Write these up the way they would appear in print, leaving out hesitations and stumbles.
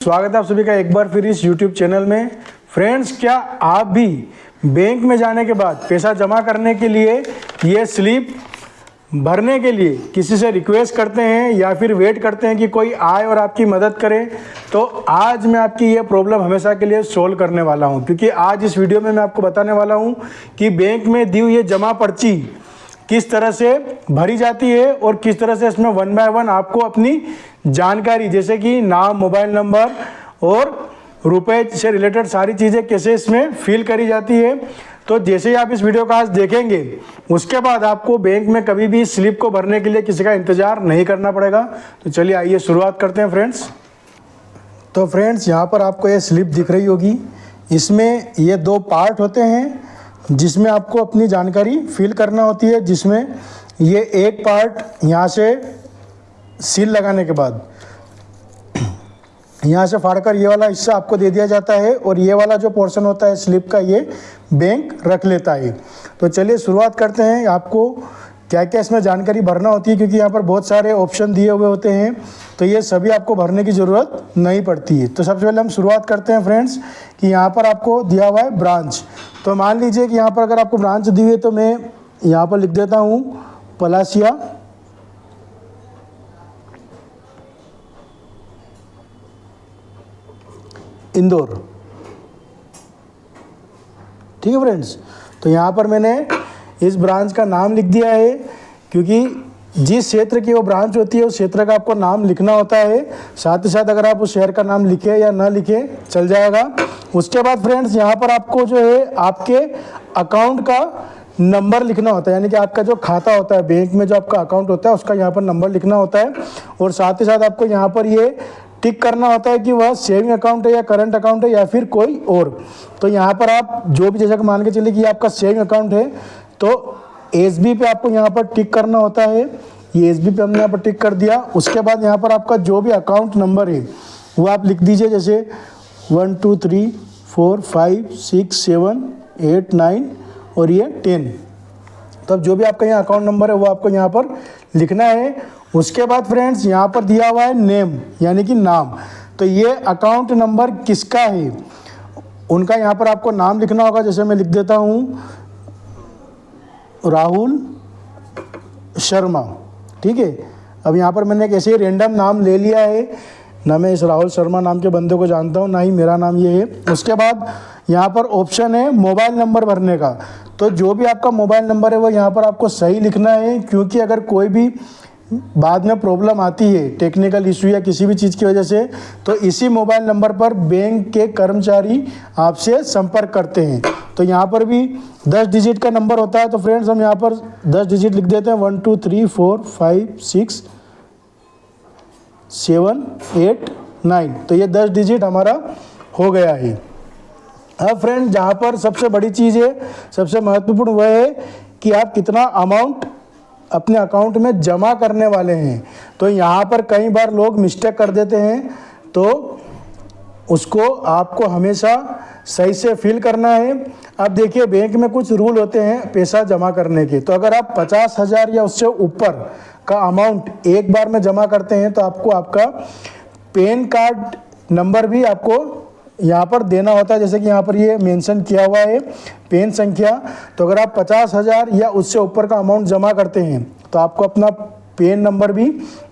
स्वागत है आप सभी का एक बार फिर इस YouTube चैनल में। फ्रेंड्स, क्या आप भी बैंक में जाने के बाद पैसा जमा करने के लिए ये स्लिप भरने के लिए किसी से रिक्वेस्ट करते हैं या फिर वेट करते हैं कि कोई आए और आपकी मदद करे? तो आज मैं आपकी ये प्रॉब्लम हमेशा के लिए सोल्व करने वाला हूँ, क्योंकि आज इस वीडियो में मैं आपको बताने वाला हूँ कि बैंक में दी हुई ये जमा पर्ची किस तरह से भरी जाती है और किस तरह से इसमें वन बाय वन आपको अपनी जानकारी जैसे कि नाम, मोबाइल नंबर और रुपए से रिलेटेड सारी चीज़ें कैसे इसमें फिल करी जाती है। तो जैसे ही आप इस वीडियो को आज देखेंगे उसके बाद आपको बैंक में कभी भी स्लिप को भरने के लिए किसी का इंतज़ार नहीं करना पड़ेगा। तो चलिए आइए शुरुआत करते हैं फ्रेंड्स। तो फ्रेंड्स, यहाँ पर आपको ये स्लिप दिख रही होगी। इसमें ये दो पार्ट होते हैं जिसमें आपको अपनी जानकारी फिल करना होती है, जिसमें ये एक पार्ट यहाँ से सील लगाने के बाद यहाँ से फाड़कर ये वाला हिस्सा आपको दे दिया जाता है और ये वाला जो पोर्शन होता है स्लिप का ये बैंक रख लेता है। तो चलिए शुरुआत करते हैं। आपको क्या क्या इसमें जानकारी भरना होती है, क्योंकि यहाँ पर बहुत सारे ऑप्शन दिए हुए होते हैं, तो ये सभी आपको भरने की ज़रूरत नहीं पड़ती है। तो सबसे पहले हम शुरुआत करते हैं फ्रेंड्स कि यहाँ पर आपको दिया हुआ है ब्रांच। तो मान लीजिए कि यहाँ पर अगर आपको ब्रांच दी हुई है तो मैं यहाँ पर लिख देता हूँ पलासिया इंदौर। ठीक है फ्रेंड्स, तो यहाँ पर मैंने इस ब्रांच का नाम लिख दिया है, क्योंकि जिस क्षेत्र की वो ब्रांच होती है उस क्षेत्र का आपको नाम लिखना होता है। साथ ही साथ अगर आप उस शहर का नाम लिखे या ना लिखे चल जाएगा। उसके बाद फ्रेंड्स यहाँ पर आपको जो है आपके अकाउंट का नंबर लिखना होता है, यानी कि आपका जो खाता होता है बैंक में, जो आपका अकाउंट होता है उसका यहाँ पर नंबर लिखना होता है। और साथ ही साथ आपको यहाँ पर ये टिक करना होता है कि वह सेविंग अकाउंट है या करंट अकाउंट है या फिर कोई और। तो यहाँ पर आप जो भी, जैसा कि मान के चलिए कि आपका सेविंग अकाउंट है तो एसबी पे आपको यहाँ पर टिक करना होता है। ये एसबी पे हमने यहाँ पर टिक कर दिया। उसके बाद यहाँ पर आपका जो भी अकाउंट नंबर है वो आप लिख दीजिए, जैसे 1 2 3 4 5 6 7 8 9 और ये 10। तो अब जो भी आपका यहाँ अकाउंट नंबर है वो आपको यहाँ पर लिखना है। उसके बाद फ्रेंड्स यहाँ पर दिया हुआ है नेम, यानी कि नाम। तो ये अकाउंट नंबर किसका है उनका यहाँ पर आपको नाम लिखना होगा। जैसे मैं लिख देता हूँ राहुल शर्मा। ठीक है, अब यहाँ पर मैंने एक ऐसे ही रेंडम नाम ले लिया है, ना मैं इस राहुल शर्मा नाम के बंदे को जानता हूँ ना ही मेरा नाम ये है। उसके बाद यहाँ पर ऑप्शन है मोबाइल नंबर भरने का। तो जो भी आपका मोबाइल नंबर है वो यहाँ पर आपको सही लिखना है, क्योंकि अगर कोई भी बाद में प्रॉब्लम आती है टेक्निकल इशू या किसी भी चीज़ की वजह से, तो इसी मोबाइल नंबर पर बैंक के कर्मचारी आपसे संपर्क करते हैं। तो यहाँ पर भी 10 डिजिट का नंबर होता है। तो फ्रेंड्स हम यहाँ पर 10 डिजिट लिख देते हैं, 1 2 3 4 5 6 7 8 9। तो ये 10 डिजिट हमारा हो गया है। अब फ्रेंड जहाँ पर सबसे बड़ी चीज़ है, सबसे महत्वपूर्ण वह है कि आप कितना अमाउंट अपने अकाउंट में जमा करने वाले हैं। तो यहाँ पर कई बार लोग मिस्टेक कर देते हैं, तो उसको आपको हमेशा सही से फिल करना है। अब देखिए बैंक में कुछ रूल होते हैं पैसा जमा करने के। तो अगर आप 50,000 या उससे ऊपर का अमाउंट एक बार में जमा करते हैं तो आपको आपका पैन कार्ड नंबर भी आपको यहाँ पर देना होता है। जैसे कि यहाँ पर ये मेंशन किया हुआ है पेन संख्या। तो अगर आप 50,000 या उससे ऊपर का अमाउंट जमा करते हैं तो आपको अपना पेन नंबर भी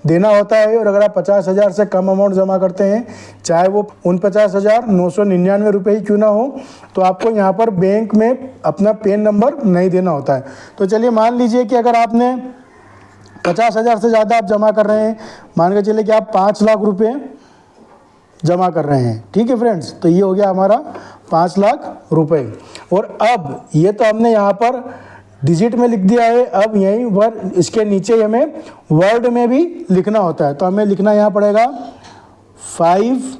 देना होता है। और अगर आप 50,000 से कम अमाउंट जमा करते हैं, चाहे वो 49,999 रुपये ही क्यों ना हो, तो आपको यहाँ पर बैंक में अपना पेन नंबर नहीं देना होता है। तो चलिए मान लीजिए कि अगर आपने 50,000 से ज़्यादा आप जमा कर रहे हैं, मान के चलिए कि आप 5 लाख रुपये जमा कर रहे हैं। ठीक है फ्रेंड्स, तो ये हो गया हमारा 5 लाख रुपए। और अब ये तो हमने यहाँ पर डिजिट में लिख दिया है। अब यही वर्ड इसके नीचे हमें वर्ड में भी लिखना होता है। तो हमें लिखना यहाँ पड़ेगा 5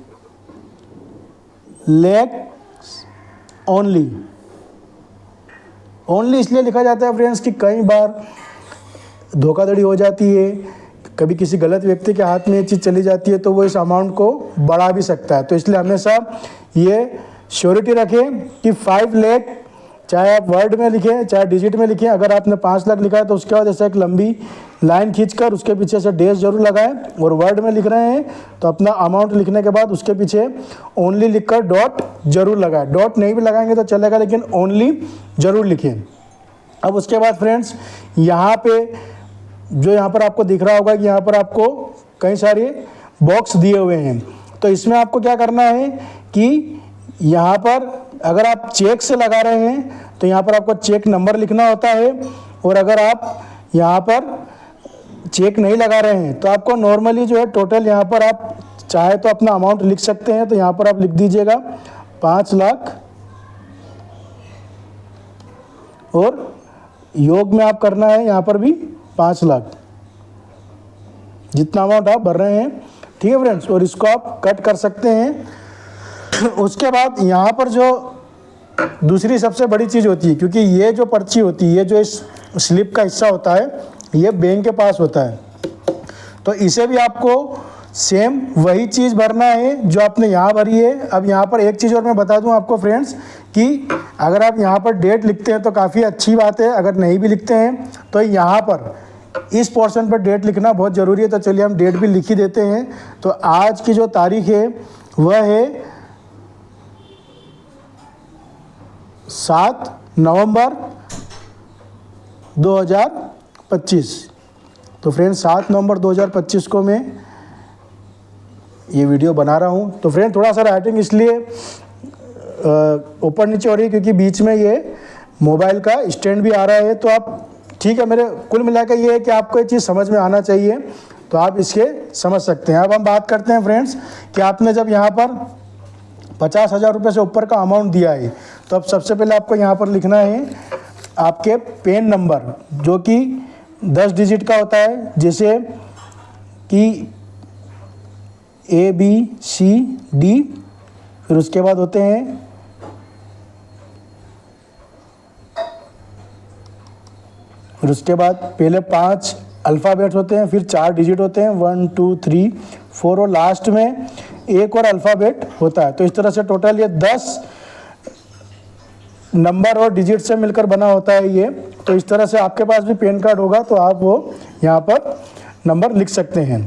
लाख ओनली। ओनली इसलिए लिखा जाता है फ्रेंड्स कि कई बार धोखाधड़ी हो जाती है, कभी किसी गलत व्यक्ति के हाथ में ये चीज़ चली जाती है तो वो इस अमाउंट को बढ़ा भी सकता है। तो इसलिए हमेशा ये श्योरिटी रखें कि 5 लाख चाहे आप वर्ड में लिखें चाहे डिजिट में लिखें। अगर आपने 5 लाख लिखा है तो उसके बाद ऐसे एक लंबी लाइन खींचकर उसके पीछे से डैश जरूर लगाएं। और वर्ड में लिख रहे हैं तो अपना अमाउंट लिखने के बाद उसके पीछे ओनली लिखकर डॉट जरूर लगाएं। डॉट नहीं भी लगाएंगे तो चलेगा, लेकिन ओनली जरूर लिखें। अब उसके बाद फ्रेंड्स यहाँ पे जो यहाँ पर आपको दिख रहा होगा कि यहाँ पर आपको कई सारे बॉक्स दिए हुए हैं। तो इसमें आपको क्या करना है कि यहाँ पर अगर आप चेक से लगा रहे हैं तो यहाँ पर आपको चेक नंबर लिखना होता है। और अगर आप यहाँ पर चेक नहीं लगा रहे हैं तो आपको नॉर्मली जो है टोटल यहाँ पर आप चाहे तो अपना अमाउंट लिख सकते हैं। तो यहाँ पर आप लिख दीजिएगा 5 लाख और योग में आप करना है यहाँ पर भी 5 लाख, जितना अमाउंट आप भर रहे हैं। ठीक है फ्रेंड्स, और इसको आप कट कर सकते हैं। उसके बाद यहाँ पर जो दूसरी सबसे बड़ी चीज़ होती है, क्योंकि ये जो पर्ची होती है, ये जो इस स्लिप का हिस्सा होता है, ये बैंक के पास होता है, तो इसे भी आपको सेम वही चीज़ भरना है जो आपने यहाँ भरी है। अब यहाँ पर एक चीज़ और मैं बता दूँ आपको फ्रेंड्स कि अगर आप यहाँ पर डेट लिखते हैं तो काफ़ी अच्छी बात है, अगर नहीं भी लिखते हैं तो यहाँ पर इस पोर्शन पर डेट लिखना बहुत ज़रूरी है। तो चलिए हम डेट भी लिख ही देते हैं। तो आज की जो तारीख है वह है 7 नवंबर 2025। तो फ्रेंड्स 7 नवंबर 2025 को मैं ये वीडियो बना रहा हूँ। तो फ्रेंड थोड़ा सा राइटिंग इसलिए ऊपर नीचे हो रही है क्योंकि बीच में ये मोबाइल का स्टैंड भी आ रहा है। तो आप ठीक है, मेरे कुल मिलाकर ये है कि आपको ये चीज़ समझ में आना चाहिए, तो आप इसके समझ सकते हैं। अब हम बात करते हैं फ्रेंड्स कि आपने जब यहाँ पर 50,000 रुपये से ऊपर का अमाउंट दिया है तो अब सबसे पहले आपको यहाँ पर लिखना है आपके पेन नंबर, जो कि 10 डिजिट का होता है, जैसे कि ABCD, फिर उसके बाद होते हैं फिर उसके बाद पहले 5 अल्फ़ाबेट्स होते हैं, फिर 4 डिजिट होते हैं 1 2 3 4 और लास्ट में एक और अल्फ़ाबेट होता है। तो इस तरह से टोटल ये 10 नंबर और डिजिट से मिलकर बना होता है ये। तो इस तरह से आपके पास भी पैन कार्ड होगा तो आप वो यहाँ पर नंबर लिख सकते हैं।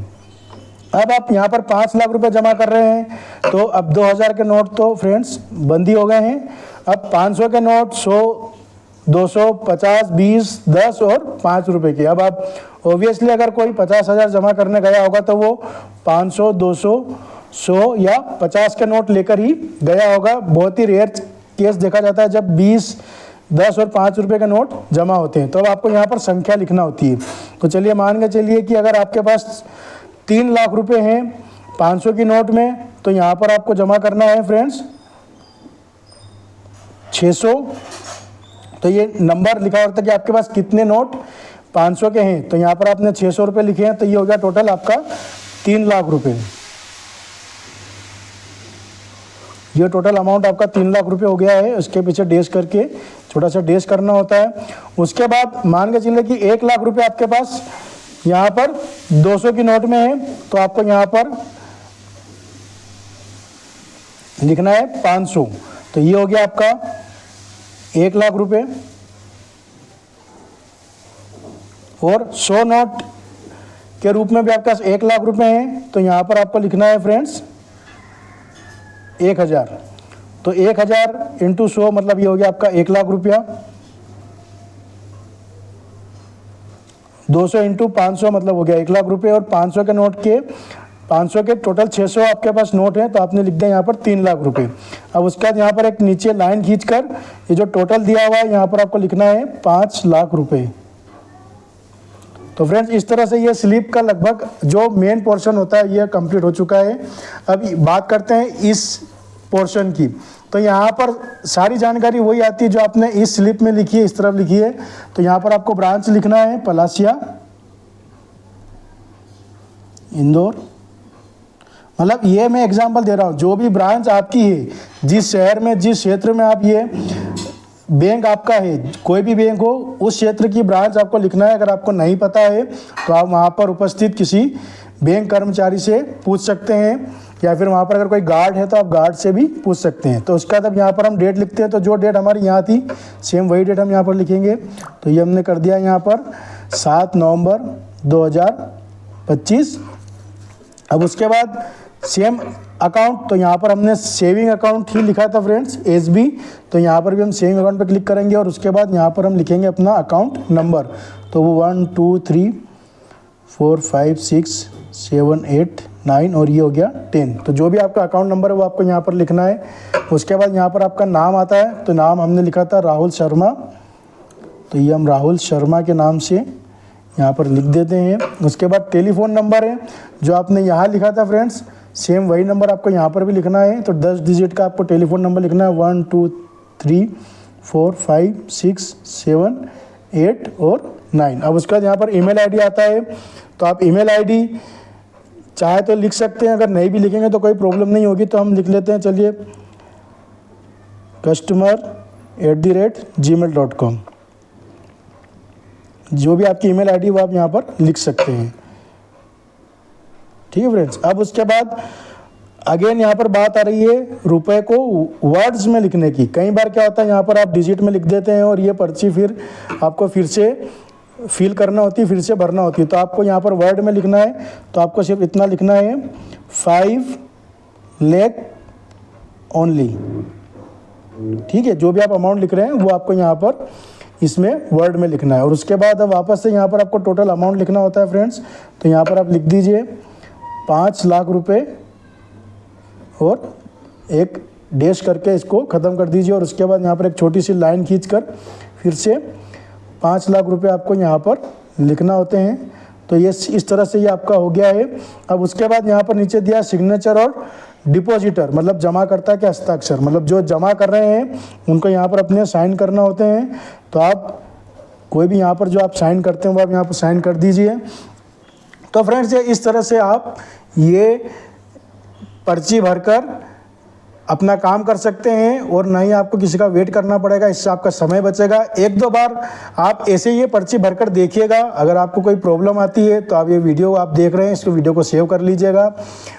अब आप यहाँ पर 5 लाख रुपए जमा कर रहे हैं तो अब 2000 के नोट तो फ्रेंड्स बंद ही हो गए हैं। अब 500 के नोट 100 200 50 20 10 और 5 रुपए की। अब आप ओबियसली अगर कोई 50,000 जमा करने गया होगा तो वो 500 200 100 या 50 के नोट लेकर ही गया होगा। बहुत ही रेयर केस देखा जाता है जब 20 10 और 5 रुपए के नोट जमा होते हैं। तो अब आपको यहाँ पर संख्या लिखना होती है। तो चलिए मान के चलिए कि अगर आपके पास 3 लाख रुपए हैं 500 की नोट में, तो यहाँ पर आपको जमा करना है फ्रेंड्स 600। तो ये नंबर लिखा होता है कि आपके पास कितने नोट 500 के हैं, तो यहाँ पर आपने 600 रुपये लिखे हैं, तो ये हो गया टोटल आपका 3 लाख रुपए। ये टोटल अमाउंट आपका 3 लाख रुपए हो गया है। उसके पीछे डैश करके छोटा सा डैश करना होता है। उसके बाद मान के चलिए कि 1 लाख रुपए आपके पास यहाँ पर 200 की नोट में है, तो आपको यहाँ पर लिखना है 500। तो ये हो गया आपका 1 लाख रुपए। और 100 नोट के रूप में भी आपके पास 1 लाख रुपए हैं, तो यहाँ पर आपको लिखना है फ्रेंड्स 1000। तो 1000 इंटू 100 मतलब ये हो गया आपका 1 लाख रुपया। 200 इंटू 500 मतलब हो गया 1 लाख रुपए। और 500 के नोट के 500 के टोटल 600 आपके पास नोट हैं, तो आपने लिख दिया यहाँ पर 3 लाख रुपए। अब उसके बाद यहाँ पर एक नीचे लाइन खींचकर ये जो टोटल दिया हुआ है यहाँ पर आपको लिखना है 5 लाख रुपए। तो फ्रेंड्स इस तरह से ये स्लिप का लगभग जो मेन पोर्शन होता है ये कंप्लीट हो चुका है। अब बात करते हैं इस पोर्शन की। तो यहाँ पर सारी जानकारी वही आती है जो आपने इस स्लिप में लिखी है, इस तरफ लिखी है। तो यहाँ पर आपको ब्रांच लिखना है पलासिया इंदौर। मतलब ये मैं एग्जांपल दे रहा हूँ, जो भी ब्रांच आपकी है, जिस शहर में जिस क्षेत्र में आप ये बैंक आपका है, कोई भी बैंक हो उस क्षेत्र की ब्रांच आपको लिखना है। अगर आपको नहीं पता है तो आप वहाँ पर उपस्थित किसी बैंक कर्मचारी से पूछ सकते हैं। या फिर वहाँ पर अगर कोई गार्ड है तो आप गार्ड से भी पूछ सकते हैं। तो उसके बाद अब यहाँ पर हम डेट लिखते हैं, तो जो डेट हमारी यहाँ थी सेम वही डेट हम यहाँ पर लिखेंगे। तो ये हमने कर दिया यहाँ पर 7 नवंबर 2025। अब उसके बाद सेम अकाउंट, तो यहाँ पर हमने सेविंग अकाउंट ही लिखा था फ्रेंड्स, SB, तो यहाँ पर भी हम सेविंग अकाउंट पर क्लिक करेंगे और उसके बाद यहाँ पर हम लिखेंगे अपना अकाउंट नंबर। तो वो 1 2 3 4 5 6 7 8 9 और ये हो गया 10। तो जो भी आपका अकाउंट नंबर है वो आपको यहाँ पर लिखना है। उसके बाद यहाँ पर आपका नाम आता है, तो नाम हमने लिखा था राहुल शर्मा, तो ये हम राहुल शर्मा के नाम से यहाँ पर लिख देते हैं। उसके बाद टेलीफोन नंबर है जो आपने यहाँ लिखा था फ्रेंड्स, सेम वही नंबर आपको यहाँ पर भी लिखना है। तो 10 डिजिट का आपको टेलीफोन नंबर लिखना है, 1 2 3 4 5 6 7 8 और 9। अब उसके बाद यहाँ पर ईमेल आईडी आता है, तो आप ईमेल आईडी चाहे तो लिख सकते हैं, अगर नहीं भी लिखेंगे तो कोई प्रॉब्लम नहीं होगी। तो हम लिख लेते हैं, चलिए customer@gmail.com। जो भी आपकी ईमेल आईडी वो आप यहाँ पर लिख सकते हैं, ठीक है फ्रेंड्स। अब उसके बाद अगेन यहाँ पर बात आ रही है रुपए को वर्ड्स में लिखने की। कई बार क्या होता है यहाँ पर आप डिजिट में लिख देते हैं और ये पर्ची फिर आपको फिर से फिल करना होती है, फिर से भरना होती है। तो आपको यहाँ पर वर्ड में लिखना है, तो आपको सिर्फ इतना लिखना है 5 लाख ओनली, ठीक है। जो भी आप अमाउंट लिख रहे हैं वो आपको यहाँ पर इसमें वर्ड में लिखना है। और उसके बाद अब वापस से यहाँ पर आपको टोटल अमाउंट लिखना होता है फ्रेंड्स। तो यहाँ पर आप लिख दीजिए 5 लाख रुपए और एक डैश करके इसको ख़त्म कर दीजिए। और उसके बाद यहाँ पर एक छोटी सी लाइन खींचकर फिर से 5 लाख रुपए आपको यहाँ पर लिखना होते हैं। तो ये इस तरह से ये आपका हो गया है। अब उसके बाद यहाँ पर नीचे दिया सिग्नेचर और डिपॉजिटर, मतलब जमा करता के हस्ताक्षर, मतलब जो जमा कर रहे हैं उनको यहाँ पर अपने साइन करना होते हैं। तो आप कोई भी यहाँ पर जो आप साइन करते हैं वो आप यहाँ पर साइन कर दीजिए। तो फ्रेंड्स ये इस तरह से आप ये पर्ची भरकर अपना काम कर सकते हैं और ना ही आपको किसी का वेट करना पड़ेगा, इससे आपका समय बचेगा। 1-2 बार आप ऐसे ही ये पर्ची भरकर देखिएगा। अगर आपको कोई प्रॉब्लम आती है तो आप ये वीडियो आप देख रहे हैं, इसको वीडियो को सेव कर लीजिएगा।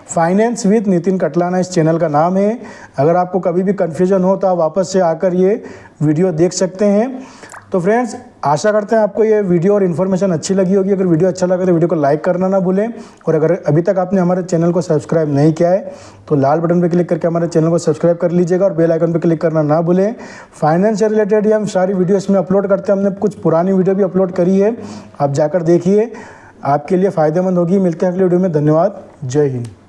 फाइनेंस विद नितिन कटलाना इस चैनल का नाम है। अगर आपको कभी भी कन्फ्यूजन हो तो आप वापस से आकर ये वीडियो देख सकते हैं। तो फ्रेंड्स आशा करते हैं आपको ये वीडियो और इन्फॉर्मेशन अच्छी लगी होगी। अगर वीडियो अच्छा लगा तो वीडियो को लाइक करना ना भूलें, और अगर अभी तक आपने हमारे चैनल को सब्सक्राइब नहीं किया है तो लाल बटन पर क्लिक करके हमारे चैनल को सब्सक्राइब कर लीजिएगा और बेल आइकन पर क्लिक करना ना भूलें। फाइनेंस से रिलेटेड हम सारी वीडियो इसमें अपलोड करते हैं। हमने कुछ पुरानी वीडियो भी अपलोड करी है, आप जाकर देखिए, आपके लिए फ़ायदेमंद होगी। मिलते हैं अगली वीडियो में। धन्यवाद, जय हिंद।